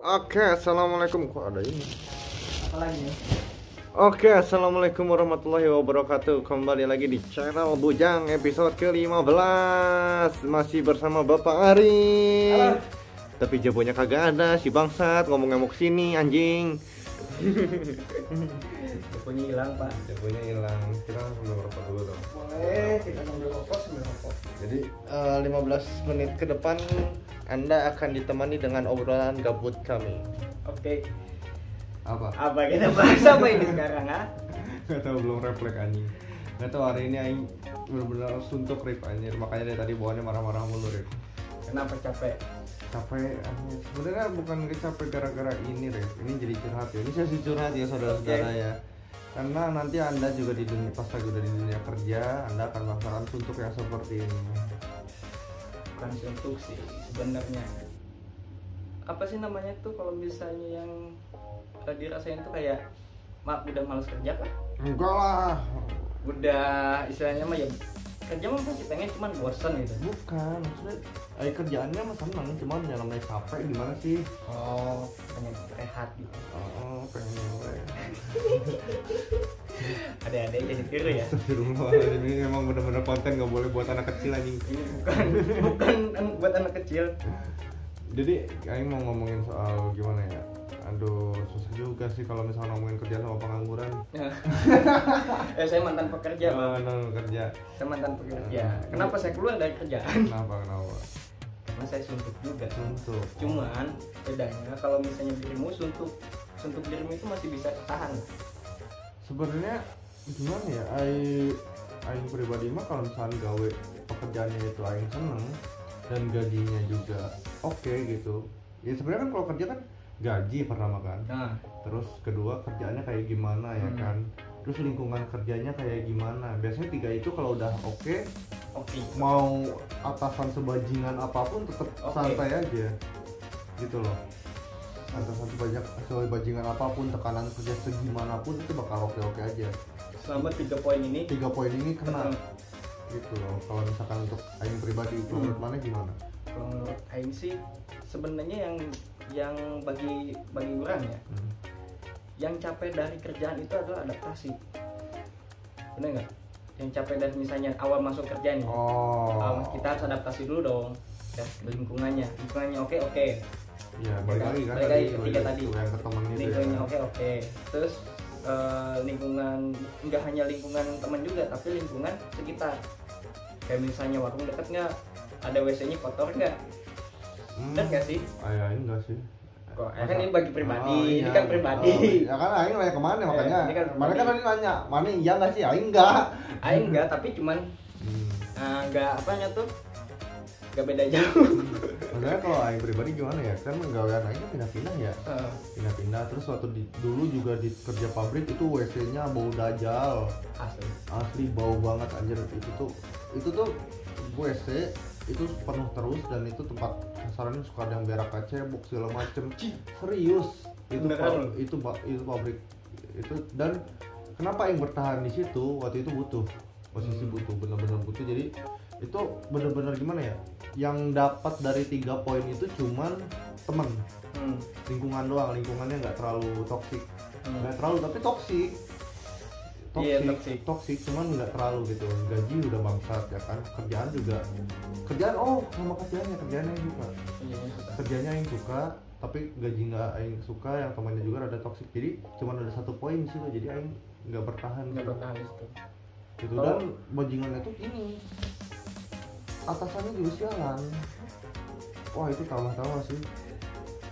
Oke, assalamualaikum. Kok ada ini? Apa lagi ya? Oke, assalamualaikum warahmatullahi wabarakatuh. Kembali lagi di channel Bujang episode ke-15. Masih bersama Bapak Ari. Halo. Tapi jagonya kagak ada, si bangsat ngomong-ngomong sini anjing. Jagonya hilang, Pak. Jagonya hilang. Kita sambil rokok dulu dong. Boleh, kita sambil rokok sambil rokok. Jadi 15 menit ke depan Anda akan ditemani dengan obrolan gabut kami. Oke. Apa? Kita bahas apa ini sekarang, ah? Gak tau, belum refleks anjing. Gak tau, hari ini aing bener-bener suntuk Rip anjir. Makanya dari tadi bawaannya marah-marah mulu Rip. Kenapa capek? Capek anjir. Sebenarnya bukan capek gara-gara ini Rip. Ini jadi curhat ya. Ini sesi curhat ya saudara-saudara ya. Karena nanti Anda juga di dunia, pas lagi udah di dunia kerja, Anda akan merasakan suntuk yang seperti ini. Bukan suntuk sih sebenarnya. Apa sih namanya tuh kalau misalnya yang dirasain tuh kayak udah malas kerja kah? Enggak lah. Udah istilahnya mah ya kerja mah pasti pengen cuman bosan gitu. Bukan, maksudnya kerjaannya mah seneng, cuman yang namanya capek gimana sih? Oh, pengen rehat gitu. Oh, pengen nyewe. Ada-ada jadi tiru ya. Astagfirullahaladzim, ini emang bener-bener konten gak boleh buat anak kecil anjing. Ini bukan buat anak kecil. Jadi, Aing mau ngomongin soal gimana ya. Aduh, susah juga sih kalau misalnya ngomongin kerja sama pengangguran. Saya mantan pekerja, Pak. Mantan kerja. Saya mantan pekerja. Kenapa saya keluar dari kerjaan? Kenapa? Karena saya suntuk juga. Suntuk. Cuman bedanya kalau misalnya dirimu suntuk dirimu itu masih bisa tahan. Sebenarnya gimana ya? Aing pribadi mah kalau misalnya gawe pekerjaannya itu Aing seneng dan gajinya juga oke gitu. Ya sebenarnya kan kalau kerja kan gaji pertama kan. Nah, terus kedua kerjaannya kayak gimana ya kan. Terus lingkungan kerjanya kayak gimana. Biasanya tiga itu kalau udah oke, mau atasan sebajingan apapun tetap santai aja gitu loh. Atasan sebajingan apapun, tekanan kerja segimanapun itu bakal oke aja. selama 3 poin ini kena gitu loh. Kalau misalkan untuk Aing pribadi itu menurut mana gimana? Kalau menurut Aing sih sebenarnya yang bagi orang ya, yang capek dari kerjaan itu adalah adaptasi. Bener nggak? Yang capek dari misalnya awal masuk kerja nih, kita harus adaptasi dulu dong ya, lingkungannya oke. Ya balik lagi kan ketiga tadi yang ke temen itu lingkungannya ya. oke. Terus lingkungan, nggak hanya lingkungan teman juga, tapi lingkungan sekitar. Kayak misalnya warung deket nggak, ada WC-nya kotor nggak, bener nggak sih? Aing enggak sih. Kok kan ini bagi pribadi, ini kan pribadi. Ya kan Aing nanya kemana makanya. Ini kan Mereka kan nanya, mana iya nggak sih? Aing enggak. Tapi cuman nggak apanya tuh, nggak beda jauh. Sebenarnya kalau Aing pribadi gimana ya? Kan pegawaian Aing kan pindah-pindah ya. Pindah-pindah. Terus waktu dulu juga di kerja pabrik itu WC-nya bau dajal. Asli bau banget anjir. Itu tuh WC itu penuh terus dan itu tempat sasarannya suka ada yang berak kecebok segala macem. Serius itu pabrik itu. Dan kenapa yang bertahan di situ waktu itu posisi butuh, bener-bener butuh. Jadi itu bener-bener gimana ya, yang dapat dari 3 poin itu cuman temen, lingkungan doang. Lingkungannya nggak terlalu toksik, nggak terlalu tapi toksik, cuman nggak terlalu gitu. Gaji udah bangsat ya kan, kerjaan sama kerjaannya yang suka, kerjanya yang suka tapi gaji nggak Aing suka, yang temannya juga ada toksik. Jadi cuman ada 1 poin di situ, jadi Aing nggak bertahan gitu. Dan bajingannya tuh gini, atasannya juga sialan. Wah itu tawa-tawa sih.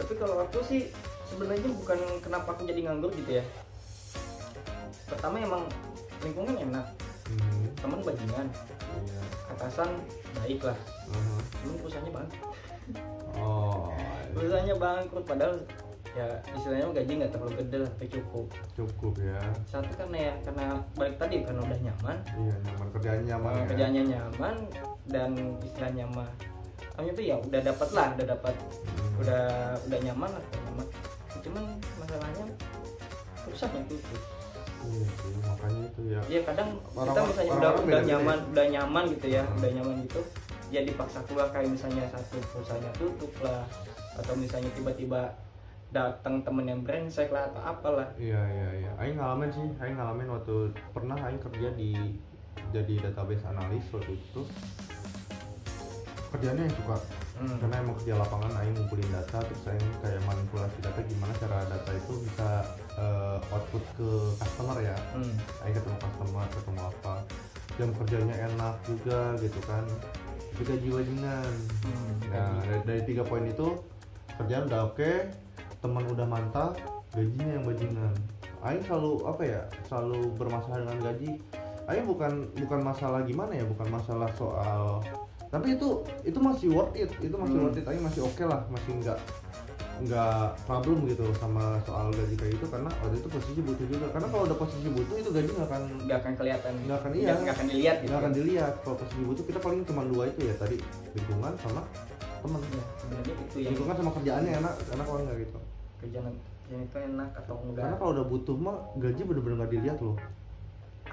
Tapi kalau aku sih sebenarnya bukan kenapa aku jadi nganggur gitu ya. Pertama emang lingkungan enak, teman bajingan, atasan baik lah. Cuman perusahaannya bangkrut. Perusahaannya bangkrut padahal ya istilahnya gaji nggak terlalu gede lah, tapi cukup ya. Satu karena balik tadi karena udah nyaman. Iya, nyaman, kerjaannya nyaman dan istilahnya mah tuh ya udah nyaman lah. Cuman masalahnya perusahaannya tutup. Iya sih, makanya itu ya. Iya, kadang kita misalnya udah nyaman gitu ya, udah nyaman gitu, ya dipaksa keluar. Kayak misalnya satu perusahaannya tutup lah, atau misalnya tiba-tiba datang temen yang brengsek lah atau apalah. Iya. Aing ngalamin waktu pernah Aing kerja di jadi database analis waktu itu. Kerjanya yang suka, karena emang kerja lapangan Aing ngumpulin data, terus Aing kayak manipulasi data gimana cara data itu bisa output ke customer ya. Aing ketemu customer, ketemu apa, jam kerjanya enak juga gitu kan, tapi gaji bajingan. Nah dari 3 poin itu kerjaan udah oke, teman udah mantap, gajinya yang bajingan. Aing selalu bermasalah dengan gaji. Aing bukan masalah gimana ya, bukan masalah soal, tapi itu masih worth it, Aing masih oke lah, masih nggak problem gitu sama soal gaji kayak itu, karena waktu itu posisi butuh juga. Karena kalau udah posisi butuh itu gaji nggak akan kelihatan, nggak akan dilihat gitu. Nggak akan dilihat. Kalau posisi butuh kita paling cuma 2 itu ya tadi, lingkungan sama teman. Ya, sebenarnya itu ya. Lingkungan sama kerjaannya enak kalau nggak gitu. Kerjaan itu enak atau enggak? Karena kalau udah butuh mah gaji bener-bener nggak dilihat loh.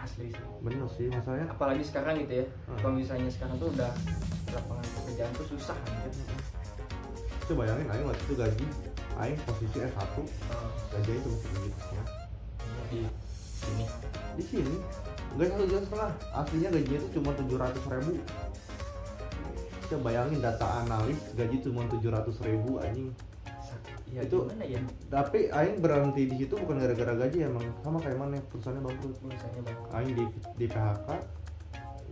Asli sih. Bener sih masalahnya. Apalagi sekarang gitu ya. Kalau misalnya sekarang tuh udah lapangan pekerjaan tuh susah gitu. Coba bayangin Aing waktu itu gaji Aing posisi S1, gajinya cuma segitu ya. Di sini nggak 1,5 juta, aslinya gajinya itu cuma 700.000. Coba bayangin data analis gaji cuma 700.000 anjing. Ya, itu gimana ya? Tapi Aing berhenti di situ bukan gara-gara gaji, emang sama kayak mana perusahaannya bangkrut. Aing di PHK,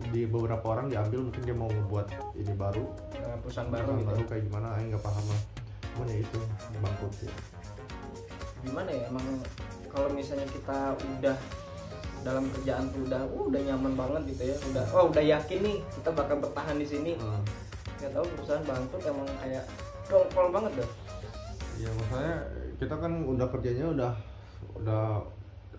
di beberapa orang diambil, mungkin dia mau membuat ini baru, perusahaan baru kayak gimana Aing nggak paham lah. Cuman ya itu bangkrut ya. Gimana ya, emang kalau misalnya kita udah dalam kerjaan tuh udah nyaman banget gitu ya, udah yakin nih kita bakal bertahan di sini. Nggak tahu perusahaan bangkrut emang kayak dongkol banget deh. Ya maksudnya kita kan udah kerjanya udah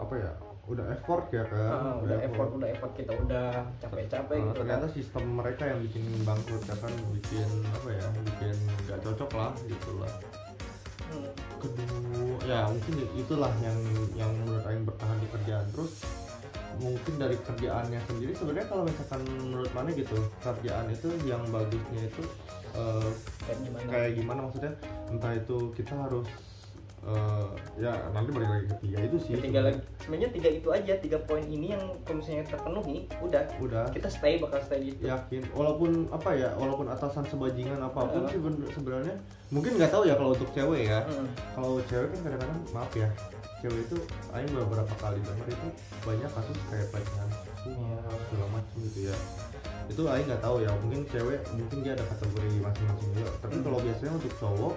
apa ya, udah effort ya kan, udah effort kita udah capek-capek gitu. Ternyata sistem mereka yang bikin bangkrut ya kan, bikin nggak cocok lah gitulah. Kedua ya mungkin itulah yang menurut Aing bertahan di kerjaan. Terus mungkin dari kerjaannya sendiri sebenarnya kalau misalkan menurut mana gitu, kerjaan itu yang bagusnya itu kayak gimana maksudnya, entah itu kita harus ya nanti balik lagi ke 3 itu sih. Sebenarnya 3 itu aja, 3 poin ini yang kalau misalnya terpenuhi udah kita bakal stay gitu. Yakin walaupun atasan sebajingan apapun sih sebenarnya mungkin nggak tahu ya kalau untuk cewek ya. Kalau cewek kan kadang-kadang maaf ya, cewek itu Aing beberapa kali denger itu banyak kasus kayak pelecehan segala macam gitu ya. Itu Aing nggak tahu ya, mungkin cewek dia ada kategori masing-masing juga. Tapi kalau biasanya untuk cowok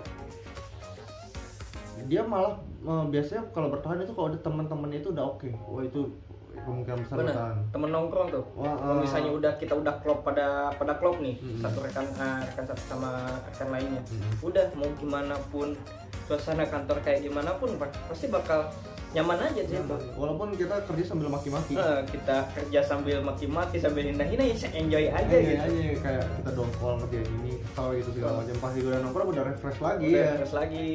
dia malah biasanya kalau bertahan itu kalau ada teman-temannya itu udah oke. Wah itu kemungkinan besar bertahan. Temen nongkrong tuh. Kalau misalnya kita udah klop pada klop nih, satu rekan satu sama rekan lainnya. Udah mau gimana pun suasana kantor kayak gimana pun pasti bakal nyaman aja sih itu. Walaupun kita kerja sambil maki-maki. Kita kerja sambil maki-maki, sambil hina-hina ya enjoy aja gitu. Aja kayak kita dongkol ngerjain ini, ketawa gitu segala macam. Pas udah nongkrong udah refresh lagi. Refresh lagi.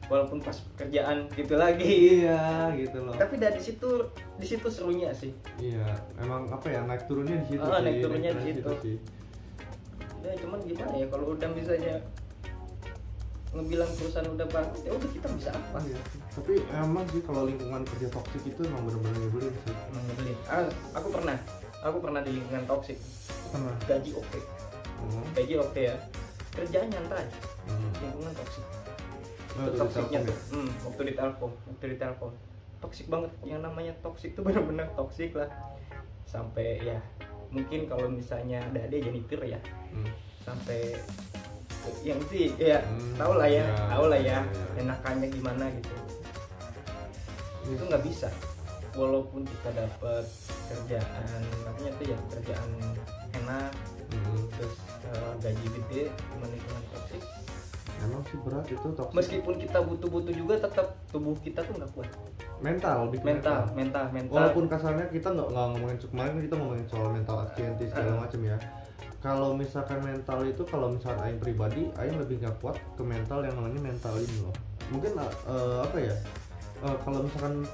Walaupun pas kerjaan gitu lagi. Iya, gitu loh. Tapi dari di situ serunya sih. Iya, emang apa ya, naik turunnya di situ. Naik turunnya di situ sih. Ya cuman gimana ya kalau udah misalnya ngebilang perusahaan udah bangkrut, ya udah kita bisa apa ya. Tapi emang sih kalau lingkungan kerja toksik itu emang benar-benar nyebelin sih. Nyebelin. Aku pernah di lingkungan toksik. Pernah. Gaji oke. Gaji oke ya. Kerjaan nyantai. Lingkungan toksik. Toksiknya tuh. Waktu di Telkom. Toksik banget. Yang namanya toksik tuh benar-benar toksik lah. Sampai ya mungkin kalau misalnya ada janitor ya. Sampai yang sih ya tahu lah ya enakannya gimana gitu. Itu nggak bisa walaupun kita dapat kerjaan namanya tuh ya kerjaan enak terus gaji gede, cuman lingkungan toksik emang sih berat itu toksik. Meskipun kita butuh juga tetap tubuh kita tuh nggak kuat. Mental. Walaupun kasarnya kita nggak ngomongin kemarin kita ngomongin soal mental activity segala macam ya. Kalau misalkan mental itu, kalau misalkan Aing pribadi, Aing lebih nggak kuat ke mental yang namanya mental ini loh. Mungkin apa ya? kalau misalkan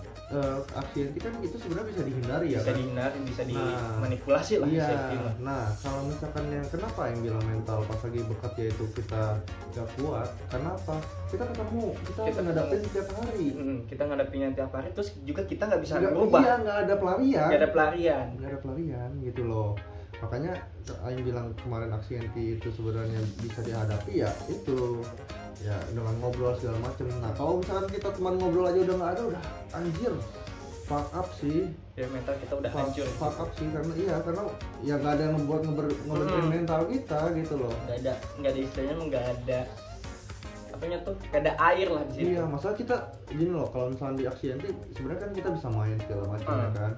aksi anti kan itu sebenarnya bisa dihindari ya bisa kan? dihindari, bisa dimanipulasi lah. Iya. Nah kalau misalkan yang kenapa yang bilang mental pas lagi bekerja itu kita gak kuat, kenapa? Kita ngadapin tiap hari. Kita ngadapinnya tiap hari, terus juga kita nggak bisa berubah. Iya, nggak ada pelarian gitu loh. Makanya Aing bilang kemarin aksi anti itu sebenarnya bisa dihadapi ya itu ya dengan ngobrol segala macam. Nah kalau misalkan kita cuma ngobrol aja udah nggak ada, udah anjir fuck up sih. Ya mental kita udah hancur. Fuck up sih karena ya nggak ada yang membuat ngebenerin mental kita gitu loh. Nggak ada istilahnya, nggak ada apanya tuh, nggak ada air lah di situ. Iya, masalah kita gini loh, kalau misalnya di aksi anti sebenarnya kan kita bisa main segala macam ya kan.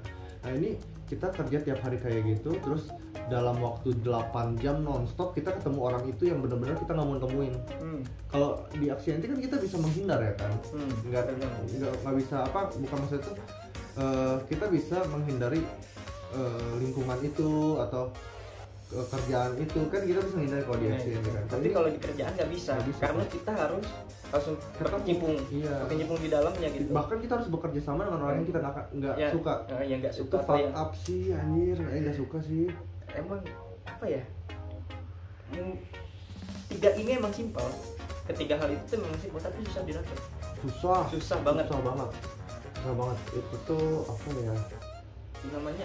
Nah ini kita kerja tiap hari kayak gitu, terus dalam waktu 8 jam nonstop kita ketemu orang itu yang benar-benar kita nggak mau temuin. Kalau di aksi anti kan kita bisa menghindar ya kan, nggak bisa bukan maksud itu kita bisa menghindari lingkungan itu atau kerjaan itu kan kita bisa menghindari kalau di aksi anti kan. Tapi kalau di kerjaan nggak bisa, karena kita harus langsung berkecimpung di dalamnya gitu. Bahkan kita harus bekerja sama dengan orang yang kita nggak suka. Yang nggak suka. Itu fuck up sih anjir, nggak suka sih. Emang apa ya? Tiga ini emang simpel. Ketiga hal itu tuh memang simpel tapi susah didapat. Susah banget. Susah banget. Itu tuh apa ya? Namanya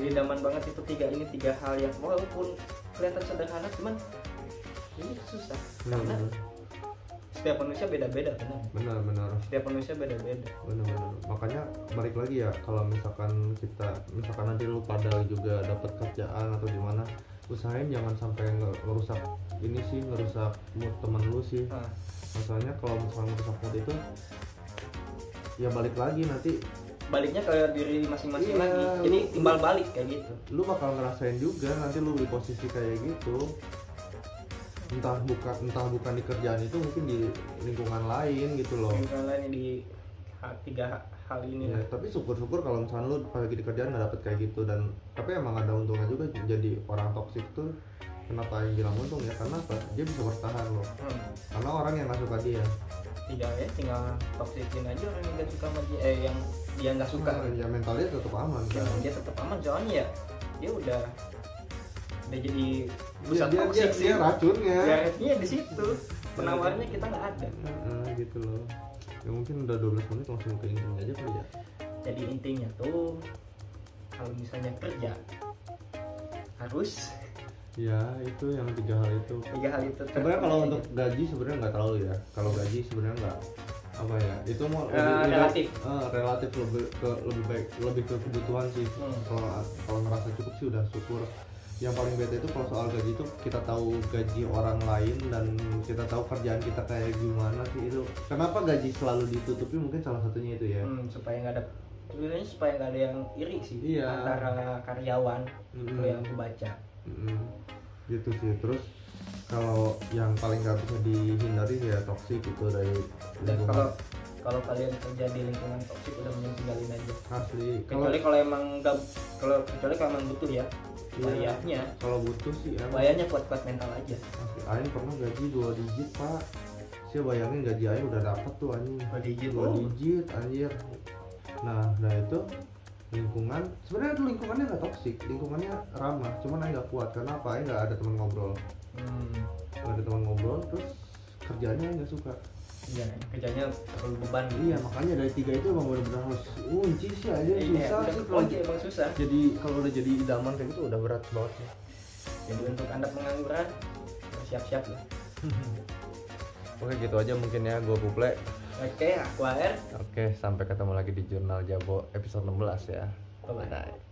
idaman banget itu tiga hal yang walaupun kelihatan sederhana cuman ini susah. Karena setiap manusia beda-beda. Benar. Setiap manusia beda-beda. Benar. Makanya balik lagi ya, kalau misalkan nanti lu pada juga dapat kerjaan atau gimana, usahain jangan sampai ngerusak mood temen lu sih. Masalahnya kalau misalkan ngerusak mood itu ya balik lagi nanti baliknya ke diri masing-masing lagi. Jadi timbal balik kayak gitu. Lu bakal ngerasain juga nanti lu di posisi kayak gitu. Entah bukan di kerjaan itu, mungkin di lingkungan lain gitu loh. Lingkungan lain di tiga hal ini. Ya, tapi syukur-syukur kalau misalnya lu pas lagi di kerjaan nggak dapet kayak gitu, dan tapi emang ada untungnya juga jadi orang toksik tuh. Kenapa yang bilang untung ya? Karena apa? Dia bisa bertahan loh. Karena orang yang nggak suka dia. Tinggal toksikin aja orang yang nggak suka sama dia, yang dia nggak suka. Ya mentalnya tetap aman kan. Dia tetap aman soalnya ya dia udah jadi pusat dia racunnya. Ya di situ penawarnya kita nggak ada. Gitu loh. Ya mungkin udah 12 menit langsung ke intinya aja kali ya. Jadi intinya tuh kalau misalnya kerja harus ya itu yang tiga hal itu. Sebenarnya kalau untuk gaji sebenarnya nggak terlalu ya. Kalau gaji sebenarnya nggak apa ya, itu mau relatif lebih ke kebutuhan sih. Kalau ngerasa cukup sih udah syukur. Yang paling bete itu kalau soal gaji itu kita tahu gaji orang lain dan kita tahu kerjaan kita kayak gimana sih itu. Kenapa gaji selalu ditutupi, mungkin salah satunya itu ya. Supaya nggak ada yang iri sih antara karyawan. Itu yang aku baca. Gitu sih. Terus kalau yang paling nggak bisa dihindari ya toksik itu dari lingkungan. Kalau kalian kerja di lingkungan toksik udah mending tinggalin aja. Asli. Kecuali kalau emang butuh ya. Bayarnya. Kalau butuh sih emang. Bayarnya kuat mental aja. Asli. Aing pernah gaji 2 digit pak. Saya bayangin gaji Aing udah dapet tuh anjing. 2 digit anjir. Nah itu lingkungan sebenarnya itu lingkungannya nggak toksik, lingkungannya ramah, cuman Aing nggak kuat. Karena apa? Aing nggak ada teman ngobrol. Nggak ada teman ngobrol, terus kerjanya Aing nggak suka. Iya, kerjanya terlalu beban. Iya, makanya dari 3 itu emang benar-benar harus kunci sih aja. Susah sih kalau emang susah. Jadi kalau udah jadi idaman kayak gitu udah berat banget sih. Jadi untuk Anda pengangguran siap-siap lah. Oke, gitu aja mungkin ya, gue Buble. Oke, aku AR. Oke, sampai ketemu lagi di Jurnal Jabo episode 16 ya. Bye-bye.